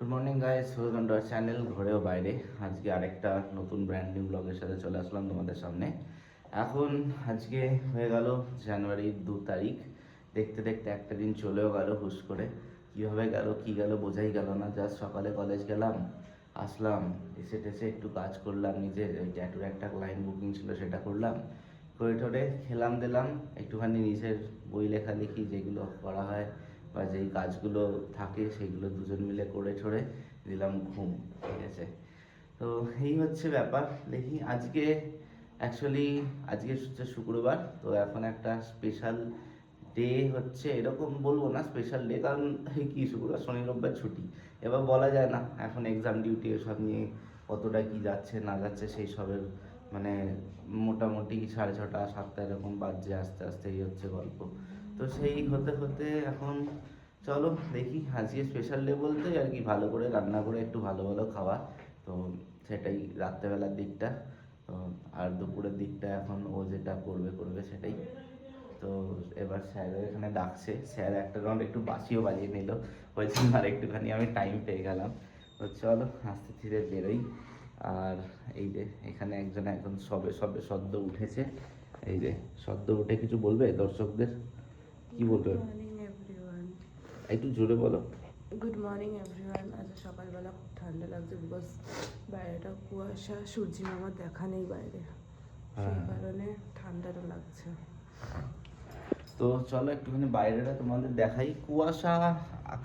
Good morning guys, welcome to our channel ঘরেও বাইরে। আজকে আরেকটা নতুন ব্র্যান্ড নিউ ব্লগের সাথে চলে আসলাম তোমাদের সামনে। এখন আজকে হয়ে গেল জানুয়ারির 2 তারিখ। দেখতে দেখতে একটা দিন চলেও গেল হুশ করে। কীভাবে গেল কী গেল বোঝাই গেল না। জাস্ট সকালে কলেজ গেলাম, আসলাম, এসে টেসে একটু কাজ করলাম, নিজের ওই ট্যাটুর একটা ক্লায়েন্ট বুকিং ছিল সেটা করলাম, করে ঠোরে খেলাম দিলাম, একটুখানি নিজের বই লেখালেখি যেগুলো করা হয় বা যেই কাজগুলো থাকে সেগুলো দুজন মিলে করে ঠোরে দিলাম ঘুম। ঠিক আছে, তো এই হচ্ছে ব্যাপার। দেখি আজকে অ্যাকচুয়ালি আজকে হচ্ছে শুক্রবার, তো এখন একটা স্পেশাল ডে হচ্ছে, এরকম বলবো না স্পেশাল ডে, কারণ এই কি শুক্রবার শনি রোববার ছুটি। এবার বলা যায় না এখন এক্সাম ডিউটি এসব নিয়ে কতটা কি যাচ্ছে না যাচ্ছে সেই সবের, মানে মোটামুটি 6:30 7টা এরকম বাজছে আস্তে আস্তে, এই হচ্ছে গল্প। তো সেই হতে হতে এখন চলো দেখি, আজকে স্পেশাল ডে বলতে আর কি ভালো করে রান্না করে একটু ভালো ভালো খাওয়া, তো সেটাই রাত্রেবেলার দিকটা। তো আর দুপুরের দিকটা এখন ও যেটা করবে করবে সেটাই। তো এবার স্যারের এখানে ডাকছে, স্যার একটা রাউন্ড একটু বাঁশিও বাজিয়ে নিল, ওই জন্য আর একটুখানি আমি টাইম পেয়ে গেলাম। তো চলো আস্তে ধীরে বেরোই। আর এই যে এখানে একজন এখন সবে সবে সদ্য উঠেছে, এই যে সদ্য উঠে কিছু বলবে দর্শকদের, কি বলবে? একটু জোরে বলো। Good morning everyone. আজ সকালবেলা খুব ঠান্ডা লাগছে, বিকজ বাইরেটা কুয়াশা, সূর্যি মামার দেখা নেই বাইরে, সেই কারণে ঠান্ডাটা লাগছে। তো চলো একটুখানি বাইরেটা তোমাদের দেখাই। কুয়াশা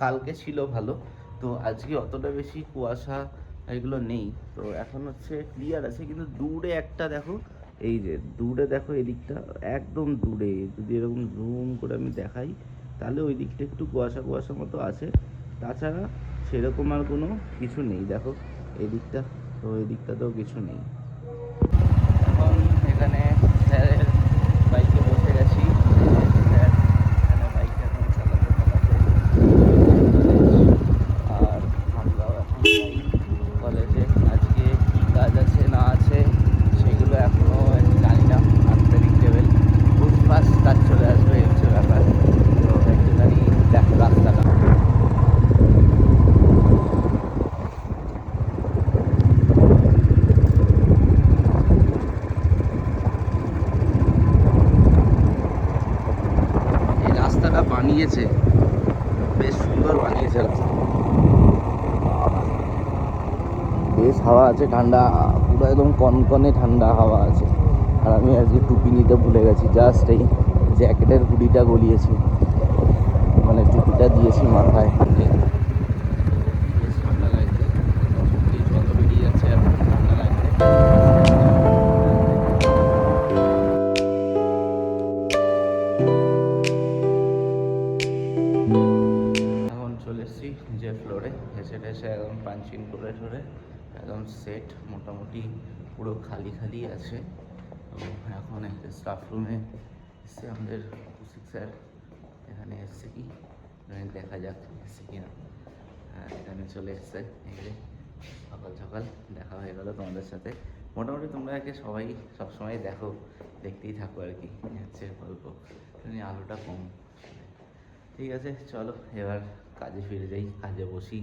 কালকে ছিল ভালো, তো আজকে অতটা বেশি কুয়াশা এগুলো নেই। তো এখন হচ্ছে ক্লিয়ার আছে, কিন্তু দূরে একটা দেখো, এই যে দূরে দেখো এদিকটা, একদম দূরে যদি এরকম জুম করে আমি দেখাই তাহলে ওই দিকটা একটু কুয়াশা কুয়াশা মতো আছে। তাছাড়া সেরকম আর কোনো কিছু নেই। দেখো এই দিকটা, তো এই দিকটাতেও কিছু নেই। এখন এখানে স্যারের বাইকে বসে গেছি। স্যার এখানে বাইকটা এখন চালাতে চালাতে আর আমরাও এখন যাই কলেজে। আজকে কী কাজ আছে না আছে সেগুলো এখনও জানি না, আনপ্রেডিক্টেবল, হুটফাট কাজ চলে আসবে, এই হচ্ছে ব্যাপার। তো একটুখানি দেখো রাস্তাটা। এই রাস্তাটা বানিয়েছে, বেশ সুন্দর বানিয়েছে রাস্তা, বেশ হাওয়া আছে, ঠান্ডা, পুরো একদম কনকনে ঠান্ডা হাওয়া আছে। আর আমি আজকে টুপি নিতে ভুলে গেছি, জাস্ট এই জ্যাকেটের হুডিটা গলিয়েছি, মানে টুপিটা দিয়েছি মাথায়। বেশ ঠান্ডা লাগছে, জল বেরিয়ে যাচ্ছে, এখন ঠান্ডা লাগছে। এখন চলে এসেছি যে ফ্লোরে, এসে টেসে একদম পাঞ্চিং করে ঠরে একদম সেট, মোটামুটি পুরো খালি খালি আছে। তো এখন একটা স্টাফ রুমে এসছে আমাদের কুশিক স্যার, এখানে এসছে কি দেখা যাক এসছে কি না। হ্যাঁ এখানে চলে এসছে, এই যে সকাল সকাল দেখা হয়ে গেল তোমাদের সাথে। মোটামুটি তোমরা একে সবাই সবসময় দেখো, দেখতেই থাকো আর কি, হচ্ছে গল্প। তুমি আলোটা কম। ঠিক আছে চলো এবার কাজে ফিরে যাই, কাজে বসি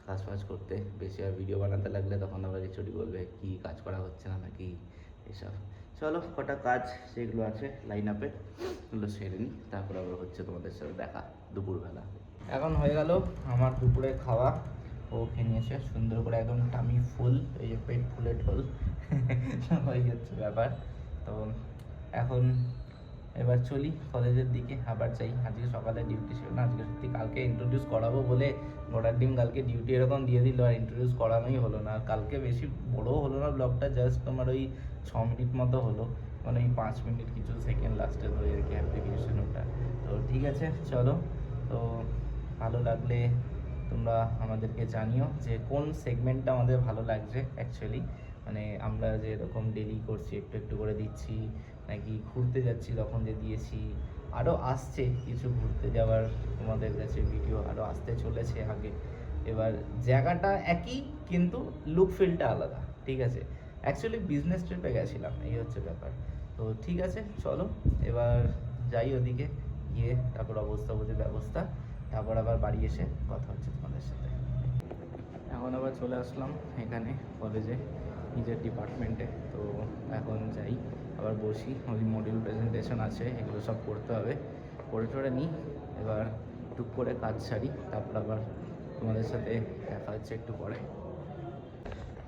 কাজ ফাজ করতে। বেশি আর ভিডিও বানাতে লাগলে তখন আবার এইচওডি বলবে কি কাজ করা হচ্ছে না নাকি এসব। চলো কটা কাজ যেগুলো আছে লাইন আপে ওগুলো সেরে নিই, তারপর আবার হচ্ছে তোমাদের সাথে দেখা দুপুরবেলা। এখন হয়ে গেল আমার দুপুরে খাওয়া, ও খেয়ে নিয়েছে সুন্দর করে, একদম টামি ফুল, এই যে পেট ফুলে ঢোল ওই হচ্ছে ব্যাপার। তো এখন এবার চলি কলেজের দিকে, আবার যাই। আজকে সকালে ডিউটি ছিল না, আজকে সত্যি কালকে ইন্ট্রোডিউস করাবো বলে গোটার ডিম কালকে ডিউটি এরকম দিয়ে দিল, আর ইন্ট্রোডিউস করানোই হলো না। কালকে বেশি বড়ও হলো না ব্লগটা, জাস্ট তোমার ওই 6 মিনিট মতো হলো, মানে ওই 5 মিনিট কিছু সেকেন্ড লাস্টে ধরে আর কি অ্যাপ্লিকেশন ওটা। তো ঠিক আছে চলো, তো ভালো লাগলে তোমরা আমাদেরকে জানিও যে কোন সেগমেন্টটা আমাদের ভালো লাগছে অ্যাকচুয়ালি, মানে আমরা যে এরকম ডেলি করছি একটু একটু করে দিচ্ছি, নাকি ঘুরতে যাচ্ছি তখন যে দিয়েছি, আরও আসছে কিছু ঘুরতে যাওয়ার তোমাদের কাছে ভিডিও আরও আসতে চলেছে আগে। এবার জায়গাটা একই কিন্তু লুক ফিলটা আলাদা, ঠিক আছে। অ্যাকচুয়ালি বিজনেস ট্রিপে গেছিলাম, এই হচ্ছে ব্যাপার। তো ঠিক আছে চলো এবার যাই ওদিকে, গিয়ে তারপর অবস্থা বুঝে ব্যবস্থা, তারপর আবার বাড়ি এসে কথা হচ্ছে তোমাদের সাথে। এখন আবার চলে আসলাম এখানে কলেজে নিজের ডিপার্টমেন্টে। তো এখন যাই, আবার বসি, ওই মডিউল প্রেজেন্টেশন আছে, এগুলো সব করতে হবে, করে টোরে নিই। এবার টুক করে কাজ সারি, তারপর আবার তোমাদের সাথে দেখা হচ্ছে একটু পরে।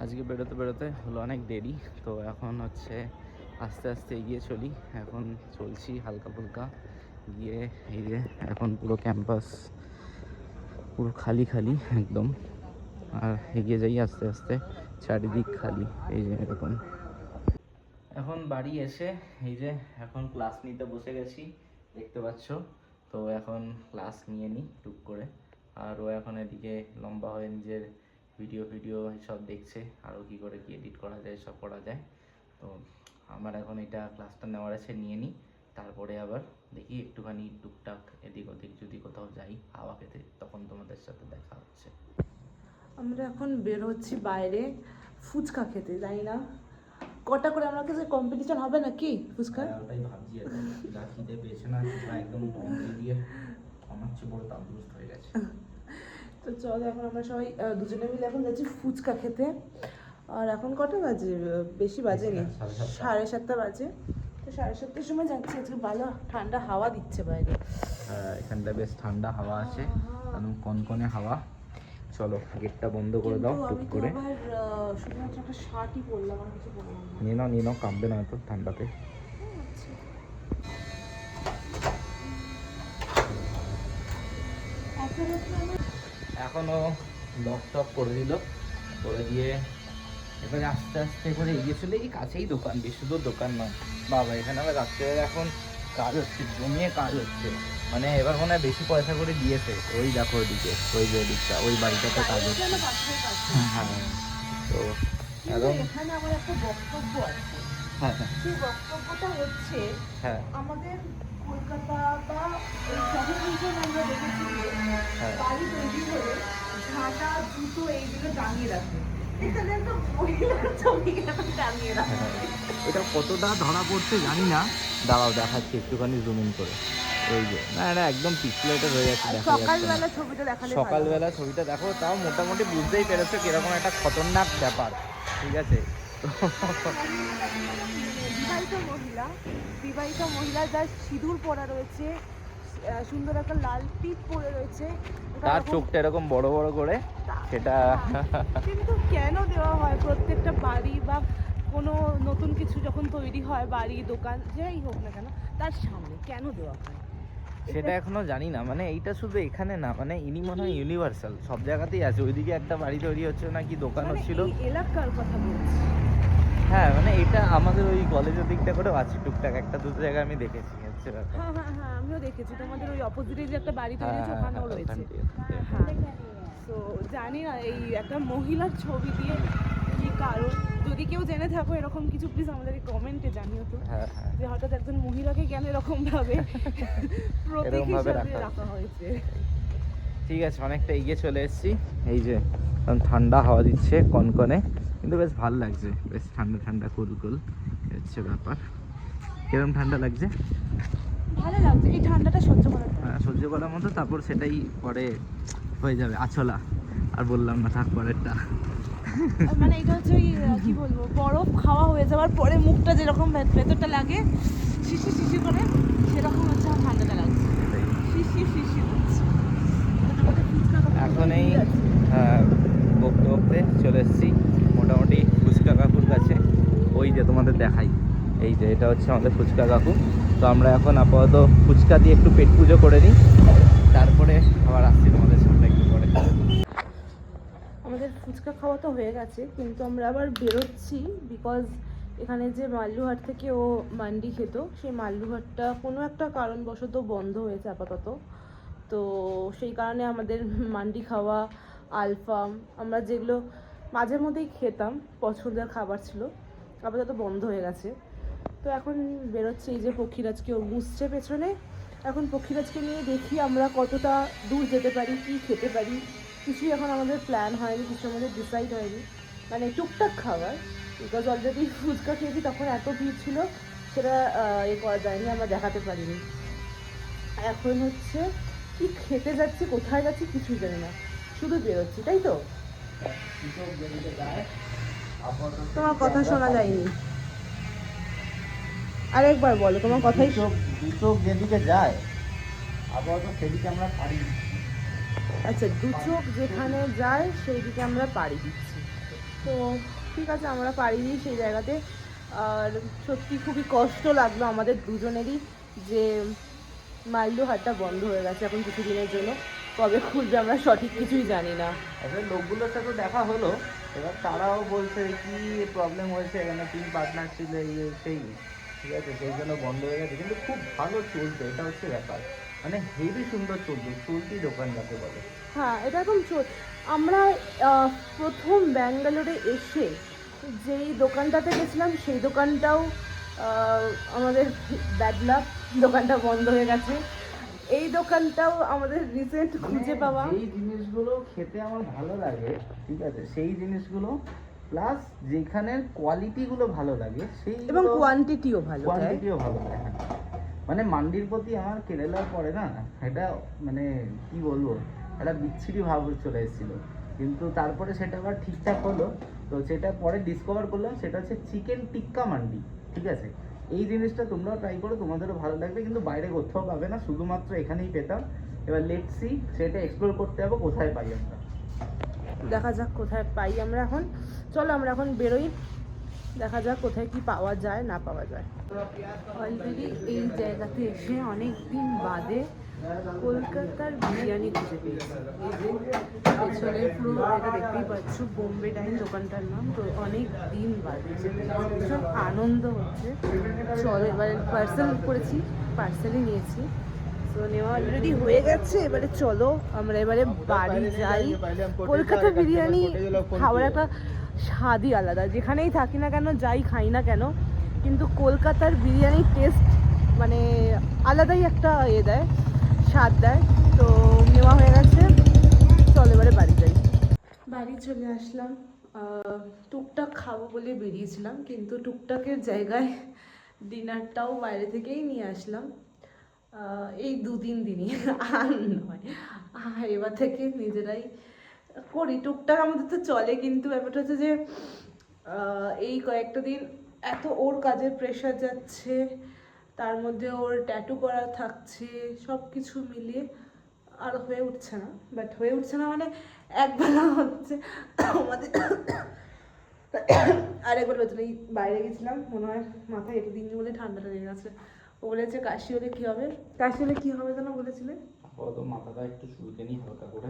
আজকে বেরোতে বেরোতে হলো অনেক দেরি, তো এখন হচ্ছে আস্তে আস্তে এগিয়ে চলি। এখন চলছি হালকা ফুলকা গিয়ে, এই যে এখন পুরো ক্যাম্পাস পুরো খালি খালি একদম। আর এগিয়ে যাই আস্তে আস্তে, চারিদিক খালি, এই যে এরকম। এখন বাড়ি এসে এই যে এখন ক্লাস নিতে বসে গেছি, দেখতে পাচ্ছ। তো এখন ক্লাস নিয়ে নিই টুক করে। আর ও এখন এদিকে লম্বা হয়ে নিজের ভিডিও সব দেখছে, আরও কী করে কি এডিট করা যায়, সব করা যায়। তো আমার এখন এটা ক্লাসটা নেওয়ার আছে, নিয়ে নিই। তারপরে আবার দেখি একটুখানি টুকটাক এদিক ওদিক যদি কোথাও যাই হাওয়া খেতে, তখন তোমাদের সাথে দেখা হচ্ছে। আমরা এখন বের হচ্ছি বাইরে ফুচকা খেতে, জানি না কটা করে আমার কাছে কম্পিটিশন হবে নাকি ফুচকা। ওটাই ভাবছি, যা খিদে পেয়েছে না, একদম দম দিয়ে আমার চেয়ে বড় তান্দুরস্ত হয়ে গেছে। তো চলো এখন আমরা সবাই দুজনে মিলে এখন যাচ্ছি ফুচকা খেতে। আর এখন কটা বাজে, বেশি বাজেনি, 7:30 বাজে। তো 7:30টার সময় যাচ্ছি, আজকে ভালো ঠান্ডা হাওয়া দিচ্ছে বাইরে। এখানটা বেশ ঠান্ডা হাওয়া আছে, একদম কনকনে হাওয়া। চলো গেটটা বন্ধ করে দাও টুক করে। আবার শুধুমাত্র একটা শার্টই পরলাম, আর কিছু পরলাম না। নিয়ে নাও, কাঁপবে না তো ঠান্ডাতে। এখনো লক টক করে দিল, করে দিয়ে এবারে আস্তে আস্তে করে এগিয়ে চলে, এই কাছেই দোকান, বেশি দূর দোকান নয়। বাবা এখানে আবার রাত্রেবেলা এখন কাজ হচ্ছে, জমিয়ে কাজ হচ্ছে, মানে এবার মনে হয় বেশি পয়সা করে দিয়েছে। ওই দেখো ওইদিকে, ওই যে ওদিকটা, ওই বাড়িটাতে কাজ হচ্ছে। হ্যাঁ, তো এখন এখানে আমার একটা বক্তব্য আছে। হ্যাঁ সেই বক্তব্যটা হচ্ছে, হ্যাঁ আমাদের কলকাতা বা এই শহর অঞ্চলে আমরা দেখেছি যে বাড়ি তৈরি হলে ঝাঁটা জুতো এইগুলো টাঙিয়ে রাখে। এখানে একটা মহিলার ছবি কেন টাঙিয়ে রাখে? এটা কতটা ধরা পড়ছে জানি না, দাঁড়াও দেখাচ্ছি একটুখানি জুম ইন করে। এই যে না একদম পিক্সেলেটেড হয়ে যাচ্ছে, দেখা যাচ্ছে না। সকালবেলা ছবিটা দেখালে সকালবেলা ছবিটা দেখো, তাও মোটামুটি বুঝতেই পেরেছো কিরকম একটা খতরনাক ব্যাপার, ঠিক আছে। বিবাহিত মহিলা যার সিঁদুর পরা রয়েছে, সুন্দর একটা লাল টিপ পরে রয়েছে, তার চোখটা এরকম বড় বড় করে, সেটা কিন্তু কেন দেওয়া হয় প্রত্যেকটা বাড়ি বা কোনো নতুন কিছু যখন তৈরি হয়, বাড়ি দোকান যাই হোক না কেন, তার সামনে কেন দেওয়া হয় সেটা এখনো জানি না। মানে এইটা শুধু এখানে না, মানে ইনি মনে হয় ইউনিভার্সাল, সব জায়গাতেই আছে। ওইদিকে একটা বাড়ি তৈরি হচ্ছে নাকি, দোকান হচ্ছিল, এলাকার কথা বলছি। হ্যাঁ মানে এটা আমাদের ওই কলেজের দিকটা করেও আছে টুকটাক, একটা দুটো জায়গায় আমি দেখেছি, হচ্ছে ব্যাপার। হ্যাঁ আমিও দেখেছি, তোমাদের ওই অপোজিটে যে একটা বাড়ি তৈরি হচ্ছে ওখানেও রয়েছে। তো জানি না এই একটা মহিলার ছবি দিয়ে কি কারণ, যদি কেউ জেনে থাকো এরকম কিছু প্লিজ আমাদের কমেন্টে জানিও তো, যে হঠাৎ একজন মহিলাকে কেন এরকম ভাবে প্রতীক হিসেবে রাখা হয়েছে। ঠিক আছে, অনেকটা এগিয়ে চলে এসেছি। এই যে ঠান্ডা হাওয়া দিচ্ছে কনকনে, কিন্তু বেশ ভালো লাগছে, বেশ ঠান্ডা ঠান্ডা কুল হচ্ছে ব্যাপার। কিরকম ঠান্ডা লাগছে? ভালো লাগছে, এই ঠান্ডাটা সহ্য করার মতো। তারপর সেটাই পরে হয়ে যাবে আছলা, আর বললাম না, থাক পরেরটা। মানে এটা হচ্ছে ওই কি বলবো, বরফ খাওয়া হয়ে যাওয়ার পরে মুখটা যেরকম ভেতরটা লাগে শিশি করে, সেরকম হচ্ছে আমার ঠান্ডাটা লাগছে, শিশি হচ্ছে। এখন এই বকতে চলে এসেছি মোটামুটি ফুচকা কাকুর কাছে। ওই যে তোমাদের দেখাই, এই যে এটা হচ্ছে আমাদের ফুচকা কাকু। তো আমরা এখন আপাতত ফুচকা দিয়ে একটু পেট পুজো করে নিই, তারপরে আবার আসছি তোমাদের সামনে একটু পরে। আমাদের ফুচকা খাওয়া তো হয়ে গেছে, কিন্তু আমরা আবার বেরোচ্ছি বিকজ এখানে যে মাল্লুহাট থেকে ও মান্ডি খেত, সেই মাল্লুহাটটা কোনো একটা কারণবশত বন্ধ হয়েছে আপাতত। তো সেই কারণে আমাদের মান্ডি খাওয়া, আলফাম, আমরা যেগুলো মাঝে মধ্যেই খেতাম, পছন্দের খাবার ছিল, আপাতত বন্ধ হয়ে গেছে। তো এখন বেরোচ্ছি, এই যে পক্ষীরাজকে ও বুঝছে পেছনে। এখন পক্ষীরাজকে নিয়ে দেখি আমরা কতটা দূর যেতে পারি, কি খেতে পারি। কিছুই এখন আমাদের প্ল্যান হয়নি, কিছু আমাদের ডিসাইড হয়নি, মানে টুকটাক খাবার। বিকজ অলরেডি ফুচকা খেয়েছি, তখন এত ভিড় ছিল, সেটা করা যায়নি, আমরা দেখাতে পারিনি। এখন হচ্ছে কি খেতে যাচ্ছি, কোথায় যাচ্ছি কিছুই জানি না, শুধু বেরোচ্ছি, তাই তো? দুটো যেদিকে যায় আপাতত তোমার কথা শোনা যায়নি, আরেকবার বলো, তোমার কথাই দুটো যেদিকে যায় আপাতত সেদিকে আমরা পারি। আচ্ছা, দু চোখ যেখানে যায় সেই দিকে আমরা পাড়ি দিচ্ছি। তো ঠিক আছে, আমরা পাড়ি দিই সেই জায়গাতে। আর সত্যি খুবই কষ্ট লাগলো আমাদের দুজনেরই যে মাল্লু হাটটা বন্ধ হয়ে গেছে এখন কিছুদিনের জন্য। কবে খুলবে আমরা সঠিক কিছুই জানি না। আসলে লোকগুলোর সাথে দেখা হলো, এবার তারাও বলছে কি প্রবলেম হয়েছে, এখানে 3 পার্টনার ছিল এই সেই, ঠিক আছে, সেই জন্য বন্ধ হয়ে গেছে। কিন্তু খুব ভালো চলছে, এটা হচ্ছে ব্যাপার, মানে হেভি সুন্দর চলছে, চলতি দোকান যাকে বলে। হ্যাঁ, এটা একদম আমরা প্রথম ব্যাঙ্গালোরে এসে যেই দোকানটাতে গেছিলাম সেই দোকানটাও আমাদের ব্যাড লাক, দোকানটা বন্ধ হয়ে গেছে। এই দোকানটাও আমাদের রিসেন্ট খুঁজে পাওয়া। এই জিনিসগুলো খেতে আমার ভালো লাগে, ঠিক আছে, সেই জিনিসগুলো প্লাস যেখানের কোয়ালিটিগুলো ভালো লাগে সেই এবং কোয়ান্টিটিও ভালো, কোয়ান্টিটিও ভালো লাগে। হ্যাঁ, মানে মান্ডির প্রতি আমার কেরালার পরে না এটা মানে কি বলবো, একটা বিচ্ছিরি ভাব চলে এসেছিল, কিন্তু তারপরে সেটা আবার ঠিকঠাক হলো। তো সেটা পরে ডিসকভার করলাম, সেটা হচ্ছে চিকেন টিক্কা মান্ডি, ঠিক আছে। এই জিনিসটা তোমরাও ট্রাই করো, তোমাদেরও ভালো লাগবে, কিন্তু বাইরে কোথাও পাবে না, শুধুমাত্র এখানেই পেতাম। এবার লেটস সি, সেটা এক্সপ্লোর করতে হবে কোথায় পাই আমরা। দেখা যাক কোথায় পাই আমরা এখন। চলো আমরা এখন বেরোই, দেখা যাক কোথায় কি পাওয়া যায় না পাওয়া যায়। অলরেডি এই জায়গাতে এসে অনেক দিন বাদে কলকাতার বিরিয়ানি খুঁজে পেয়েছি। পেছনে পুরো এটা দেখতেই পাচ্ছ, বোম্বে ডাইন দোকানটার নাম। তো অনেক দিন বাদে ভীষণ আনন্দ হচ্ছে। চলো এবারে পার্সেল করেছি, পার্সেলই নিয়েছি, তো নেওয়া অলরেডি হয়ে গেছে। এবারে চলো আমরা এবারে বাড়ি যাই। কলকাতা বিরিয়ানি খাওয়ার একটা স্বাদই আলাদা, যেখানেই থাকি না কেন, যাই খাই না কেন, কিন্তু কলকাতার বিরিয়ানির টেস্ট মানে আলাদাই একটা দেয়, স্বাদ দেয়। তো নেওয়া হয়ে গেছে, চলো এবারে বাড়ি যাই। বাড়ি চলে আসলাম। টুকটাক খাবো বলে বেরিয়েছিলাম, কিন্তু টুকটাকের জায়গায় ডিনারটাও বাইরে থেকেই নিয়ে আসলাম। এই 2-3 দিনই, আর নয়, আর এবার থেকে নিজেরাই করি। টুকটাক আমাদের তো চলে, কিন্তু ব্যাপারটা হচ্ছে যে এই কয়েকটা দিন এত ওর কাজের প্রেশার যাচ্ছে, তার মধ্যে ওর ট্যাটু করা থাকছে, সব কিছু মিলিয়ে আর হয়ে উঠছে না। বাট হয়ে উঠছে না মানে একবেলা হচ্ছে আমাদের, আরেকবার হচ্ছে না। বাইরে গেছিলাম, মনে হয় মাথায় একটু দিন বলে ঠান্ডাটা লেগে গেছে। ও বলেছে কাশি হলে কী হবে, কাশি হলে কী হবে যেন বলেছিলে? আপাতত মাথাটা একটু চুলকে নিই হালকা করে।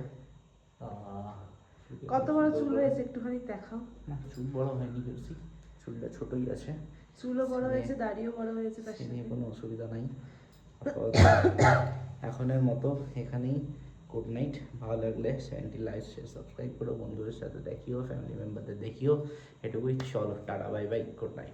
কত বড় চুল হয়েছে একটুখানি দেখাও। না, চুল বড় হয়নি, বেশি চুলটা ছোটই আছে। চুলও বড় হয়েছে, দাড়িও বড় হয়েছে, তার সে নিয়ে সাথে কোনো অসুবিধা নাই। এখনের মতো এখানেই গুড নাইট। ভালো লাগলে চ্যানেলটি লাইক শেয়ার সাবস্ক্রাইব করো, বন্ধুদের সাথে দেখিও, ফ্যামিলি মেম্বারদের দেখিও। এটুকুই, চলো tata bye bye, good night.